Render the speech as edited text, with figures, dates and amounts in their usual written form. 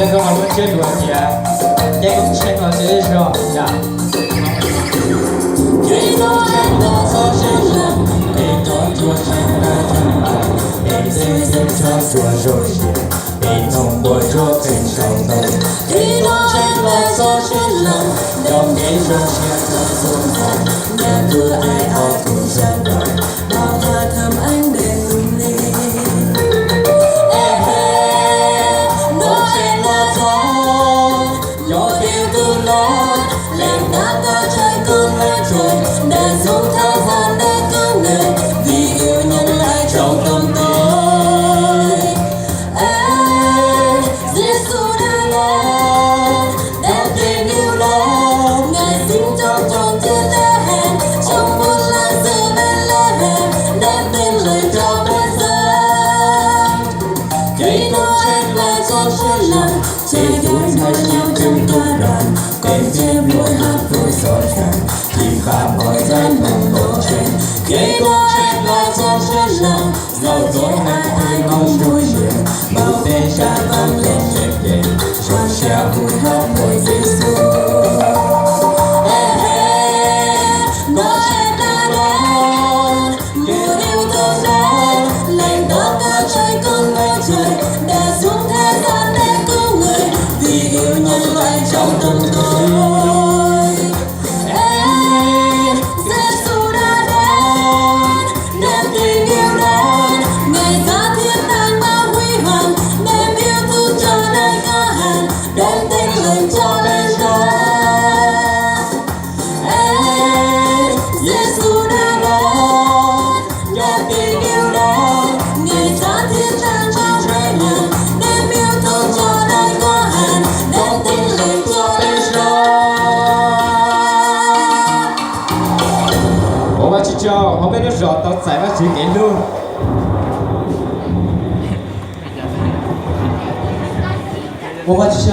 先跟我们接触一下，这个牵到谁说呀？给多牵多做先生，给多做牵来牵来，给谁谁做做手写，给弄我做成手动，给多牵来做先生，用给手写做手动，nhà tôi ai ai cũng chẳng đợi, bao tha thầm anh để ngừng đi. Lên đá cao trái cơn mây trời để dùng thời gian để cứu người vì yêu nhân lại trong tâm tôi. Giêsu đã đến đem tình yêu đến, Ngài sinh trong trọn thiên thế hèn trong một làn sự bên lẽ hèn đem tin lời cho bên dân. Cây đô trên lại cho trên lòng chạy đuổi nhau nhau trong toa đoàn. Em chém môi hát vui giỏi giang thì phạm mọi danh mong bộ trên ghế cô trên lại cho trên lòng giàu dối ai mong vui miệng bao tên cha vang lên nhịp nhẹ cho cha vui hát môi Giêsu. Nó trên đã đến điều yêu thương đến lên đó cao trái cơn mây trời để dùng thế gian để cứu người vì yêu nhân loại trong tâm tôi. Giêsu đã đến đem tình yêu đến, Ngài giá thiên đàng bao huy hoàng đem yêu thương cho nơi ca hàn đem tin lời cho bên đời. Giêsu đã đến đem tình yêu đến, Ngài giá thiên đàng bao huy hoàng đem yêu thương cho nơi ca hàn đem tin lời cho bên đời. 我们去叫后面的热到再把去给路。我们去叫。